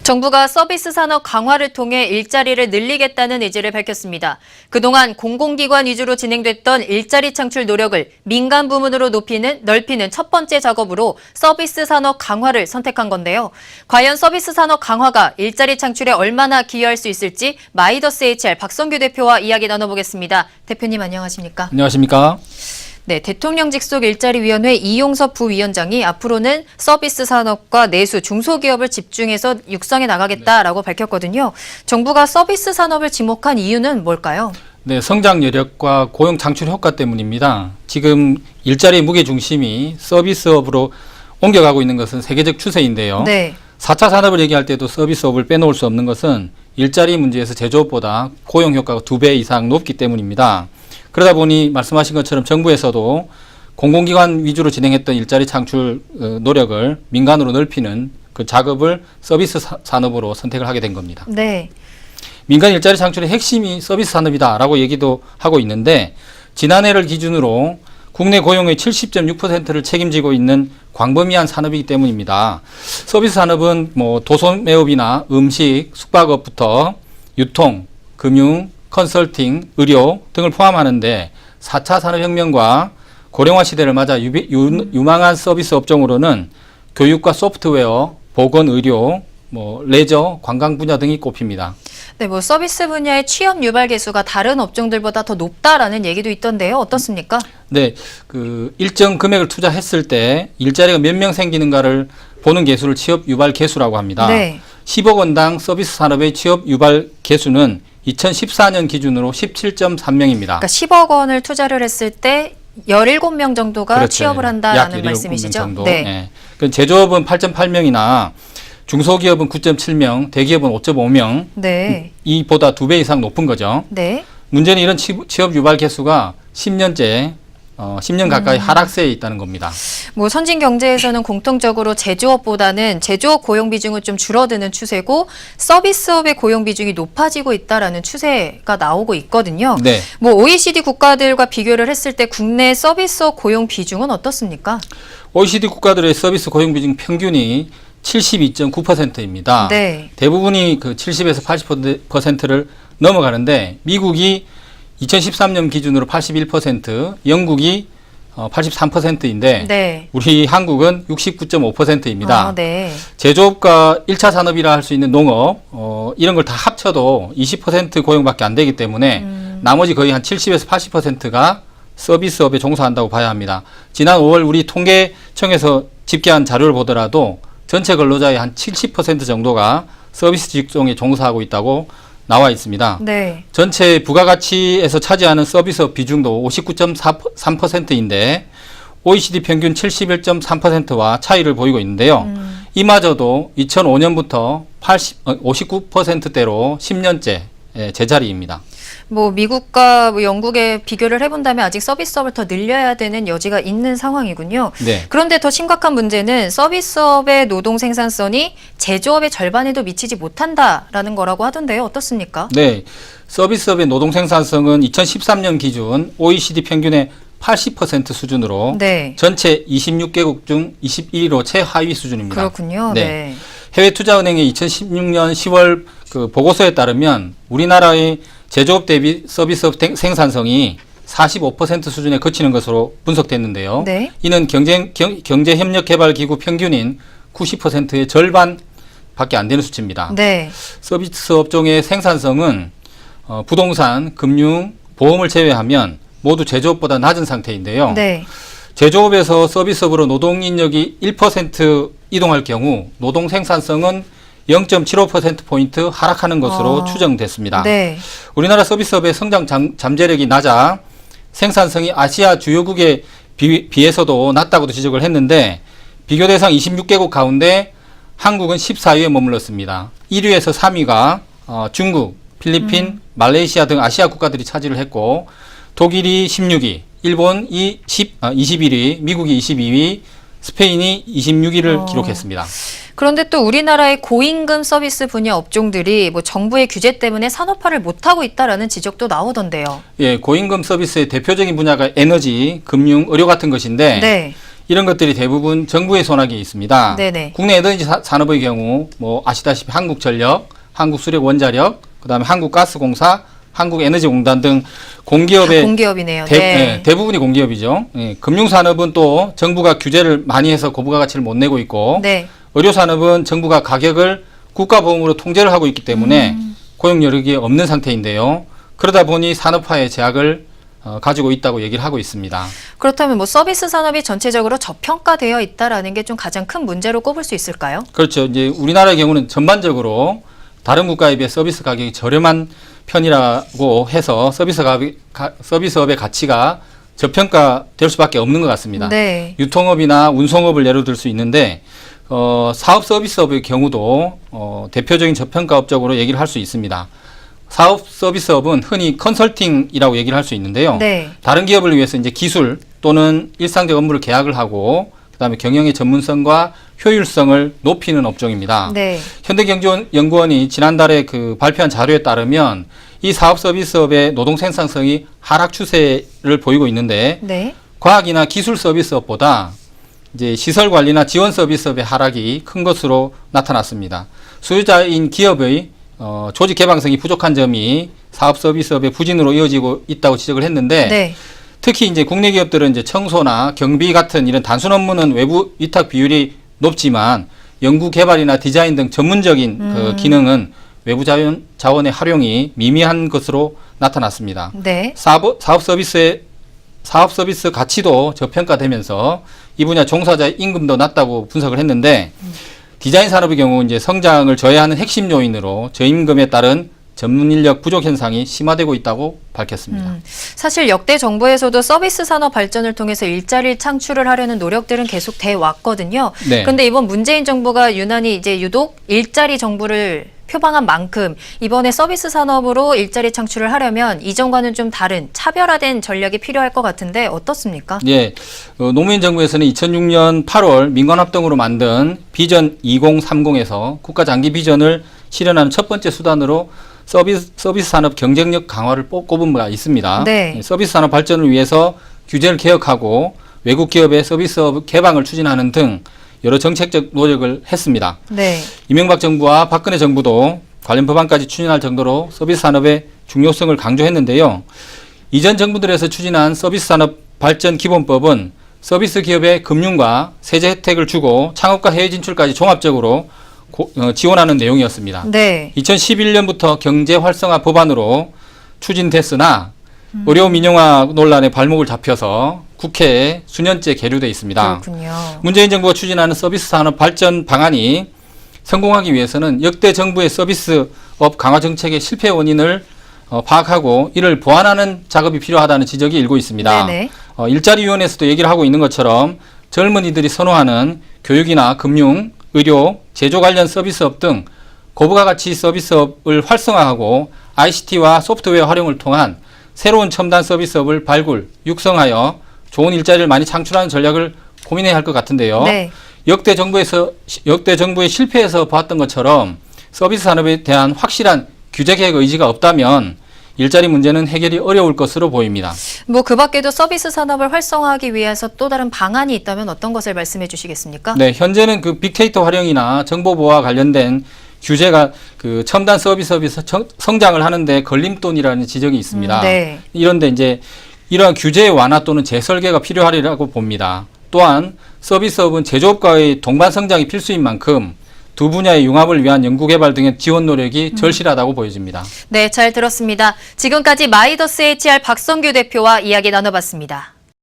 정부가 서비스 산업 강화를 통해 일자리를 늘리겠다는 의지를 밝혔습니다. 그동안 공공기관 위주로 진행됐던 일자리 창출 노력을 민간 부문으로 넓히는 첫 번째 작업으로 서비스 산업 강화를 선택한 건데요. 과연 서비스 산업 강화가 일자리 창출에 얼마나 기여할 수 있을지 마이더스 HR 박성규 대표와 이야기 나눠보겠습니다. 대표님 안녕하십니까? 안녕하십니까? 네, 대통령 직속 일자리위원회 이용섭 부위원장이 앞으로는 서비스 산업과 내수, 중소기업을 집중해서 육성해 나가겠다라고 밝혔거든요. 정부가 서비스 산업을 지목한 이유는 뭘까요? 네, 성장 여력과 고용 창출 효과 때문입니다. 지금 일자리의 무게 중심이 서비스업으로 옮겨가고 있는 것은 세계적 추세인데요. 네. 4차 산업을 얘기할 때도 서비스업을 빼놓을 수 없는 것은 일자리 문제에서 제조업보다 고용 효과가 2배 이상 높기 때문입니다. 그러다 보니 말씀하신 것처럼 정부에서도 공공기관 위주로 진행했던 일자리 창출 노력을 민간으로 넓히는 그 작업을 서비스 산업으로 선택을 하게 된 겁니다. 네. 민간 일자리 창출의 핵심이 서비스 산업이다라고 얘기도 하고 있는데 지난해를 기준으로 국내 고용의 70.6%를 책임지고 있는 광범위한 산업이기 때문입니다. 서비스 산업은 도소매업이나 음식, 숙박업부터 유통, 금융, 컨설팅, 의료 등을 포함하는데 4차 산업혁명과 고령화 시대를 맞아 유망한 서비스 업종으로는 교육과 소프트웨어, 보건, 의료, 레저, 관광 분야 등이 꼽힙니다. 네, 서비스 분야의 취업 유발 계수가 다른 업종들보다 더 높다라는 얘기도 있던데요. 어떻습니까? 네, 일정 금액을 투자했을 때 일자리가 몇 명 생기는가를 보는 계수를 취업 유발 계수라고 합니다. 네. 10억 원당 서비스 산업의 취업 유발 계수는 2014년 기준으로 17.3명입니다. 그러니까 10억 원을 투자를 했을 때 17명 정도가 그렇죠. 취업을 한다라는 말씀이시죠? 정도. 네. 네. 제조업은 8.8명이나 중소기업은 9.7명, 대기업은 5.5명. 네. 이보다 2배 이상 높은 거죠. 네. 문제는 이런 취업 유발 개수가 10년 가까이 하락세에 있다는 겁니다. 선진 경제에서는 공통적으로 제조업보다는 제조업 고용 비중은 좀 줄어드는 추세고 서비스업의 고용 비중이 높아지고 있다라는 추세가 나오고 있거든요. 네. OECD 국가들과 비교를 했을 때 국내 서비스업 고용 비중은 어떻습니까? OECD 국가들의 서비스 고용 비중 평균이 72.9%입니다. 네. 대부분이 70에서 80%를 넘어가는데 미국이 2013년 기준으로 81%, 영국이 83%인데 네. 우리 한국은 69.5%입니다. 네. 제조업과 1차 산업이라 할 수 있는 농업 이런 걸 다 합쳐도 20% 고용밖에 안 되기 때문에 나머지 거의 한 70에서 80%가 서비스업에 종사한다고 봐야 합니다. 지난 5월 우리 통계청에서 집계한 자료를 보더라도 전체 근로자의 한 70% 정도가 서비스 직종에 종사하고 있다고 나와 있습니다. 네. 전체 부가가치에서 차지하는 서비스업 비중도 59.3%인데 OECD 평균 71.3%와 차이를 보이고 있는데요. 이마저도 2005년부터 59%대로 10년째 제자리입니다. 미국과 영국에 비교를 해본다면 아직 서비스업을 더 늘려야 되는 여지가 있는 상황이군요. 네. 그런데 더 심각한 문제는 서비스업의 노동 생산성이 제조업의 절반에도 미치지 못한다라는 거라고 하던데요. 어떻습니까? 네. 서비스업의 노동 생산성은 2013년 기준 OECD 평균의 80% 수준으로 네. 전체 26개국 중 21위로 최하위 수준입니다. 그렇군요. 네. 해외투자은행의 2016년 10월 보고서에 따르면 우리나라의 제조업 대비 서비스업 생산성이 45% 수준에 그치는 것으로 분석됐는데요. 네. 이는 경제협력개발기구 평균인 90%의 절반밖에 안 되는 수치입니다. 네. 서비스 업종의 생산성은 부동산, 금융, 보험을 제외하면 모두 제조업보다 낮은 상태인데요. 네. 제조업에서 서비스업으로 노동인력이 1% 이동할 경우 노동 생산성은 0.75%포인트 하락하는 것으로 추정됐습니다. 네. 우리나라 서비스업의 성장 잠재력이 낮아 생산성이 아시아 주요국에 비해서도 낮다고도 지적을 했는데 비교 대상 26개국 가운데 한국은 14위에 머물렀습니다. 1위에서 3위가 중국, 필리핀, 말레이시아 등 아시아 국가들이 차지를 했고 독일이 16위, 일본이 21위, 미국이 22위, 스페인이 26위를 기록했습니다. 그런데 또 우리나라의 고임금 서비스 분야 업종들이 정부의 규제 때문에 산업화를 못하고 있다라는 지적도 나오던데요. 예, 고임금 서비스의 대표적인 분야가 에너지, 금융, 의료 같은 것인데 네. 이런 것들이 대부분 정부의 손아귀에 있습니다. 네네. 국내 에너지 산업의 경우 뭐 아시다시피 한국전력, 한국수력원자력, 그다음에 한국가스공사, 한국에너지공단 등 공기업의 공기업이네요. 대부분이 공기업이죠. 예, 금융산업은 또 정부가 규제를 많이 해서 고부가가치를 못 내고 있고 네. 의료산업은 정부가 가격을 국가보험으로 통제를 하고 있기 때문에 고용 여력이 없는 상태인데요. 그러다 보니 산업화의 제약을 가지고 있다고 얘기를 하고 있습니다. 그렇다면 뭐 서비스 산업이 전체적으로 저평가되어 있다라는 게 좀 가장 큰 문제로 꼽을 수 있을까요? 그렇죠. 이제 우리나라의 경우는 전반적으로 다른 국가에 비해 서비스 가격이 저렴한 편이라고 해서 서비스업의 가치가 저평가될 수밖에 없는 것 같습니다. 네. 유통업이나 운송업을 예로 들 수 있는데 사업 서비스업의 경우도 대표적인 저평가 업적으로 얘기를 할 수 있습니다. 사업 서비스업은 흔히 컨설팅이라고 얘기를 할 수 있는데요. 네. 다른 기업을 위해서 이제 기술 또는 일상적 업무를 계약을 하고 그다음에 경영의 전문성과 효율성을 높이는 업종입니다. 네. 현대경제연구원이 지난달에 발표한 자료에 따르면 이 사업 서비스업의 노동 생산성이 하락 추세를 보이고 있는데 네. 과학이나 기술 서비스업보다 이제 시설 관리나 지원 서비스업의 하락이 큰 것으로 나타났습니다. 수요자인 기업의 조직 개방성이 부족한 점이 사업 서비스업의 부진으로 이어지고 있다고 지적을 했는데 네. 특히 이제 국내 기업들은 이제 청소나 경비 같은 이런 단순 업무는 외부 위탁 비율이 높지만 연구 개발이나 디자인 등 전문적인 기능은 외부 자원의 활용이 미미한 것으로 나타났습니다. 네. 사업 서비스 가치도 저평가되면서 이 분야 종사자의 임금도 낮다고 분석을 했는데 디자인 산업의 경우 이제 성장을 저해하는 핵심 요인으로 저임금에 따른 전문 인력 부족 현상이 심화되고 있다고 밝혔습니다. 사실 역대 정부에서도 서비스 산업 발전을 통해서 일자리 창출을 하려는 노력들은 계속 돼 왔거든요. 네. 그런데 이번 문재인 정부가 유난히 이제 유독 일자리 정부를 표방한 만큼 이번에 서비스 산업으로 일자리 창출을 하려면 이전과는 좀 다른 차별화된 전략이 필요할 것 같은데 어떻습니까? 예, 노무현 정부에서는 2006년 8월 민관합동으로 만든 비전 2030에서 국가 장기 비전을 실현하는 첫 번째 수단으로 서비스 산업 경쟁력 강화를 꼽은 바가 있습니다. 네. 서비스 산업 발전을 위해서 규제를 개혁하고 외국 기업의 서비스업 개방을 추진하는 등 여러 정책적 노력을 했습니다. 네. 이명박 정부와 박근혜 정부도 관련 법안까지 추진할 정도로 서비스 산업의 중요성을 강조했는데요. 이전 정부들에서 추진한 서비스 산업 발전 기본법은 서비스 기업의 금융과 세제 혜택을 주고 창업과 해외 진출까지 종합적으로 지원하는 내용이었습니다. 네. 2011년부터 경제 활성화 법안으로 추진됐으나 의료 민영화 논란에 발목을 잡혀서 국회에 수년째 계류돼 있습니다. 그렇군요. 문재인 정부가 추진하는 서비스 산업 발전 방안이 성공하기 위해서는 역대 정부의 서비스업 강화 정책의 실패 원인을 파악하고 이를 보완하는 작업이 필요하다는 지적이 일고 있습니다. 네네. 일자리위원회에서도 얘기를 하고 있는 것처럼 젊은이들이 선호하는 교육이나 금융, 의료, 제조 관련 서비스업 등 고부가 가치 서비스업을 활성화하고 ICT와 소프트웨어 활용을 통한 새로운 첨단 서비스업을 발굴, 육성하여 좋은 일자리를 많이 창출하는 전략을 고민해야 할 것 같은데요. 네. 역대 정부의 실패에서 보았던 것처럼 서비스 산업에 대한 확실한 규제 개혁 의지가 없다면 일자리 문제는 해결이 어려울 것으로 보입니다. 뭐 그 밖에도 서비스 산업을 활성화하기 위해서 또 다른 방안이 있다면 어떤 것을 말씀해 주시겠습니까? 네, 현재는 빅데이터 활용이나 정보 보호와 관련된 규제가 첨단 서비스업에서 성장을 하는데 걸림돌이라는 지적이 있습니다. 네. 이런데 이제 이러한 규제의 완화 또는 재설계가 필요하리라고 봅니다. 또한 서비스업은 제조업과의 동반 성장이 필수인 만큼 두 분야의 융합을 위한 연구개발 등의 지원 노력이 절실하다고 보여집니다. 네, 잘 들었습니다. 지금까지 마이더스 HR 박성규 대표와 이야기 나눠봤습니다.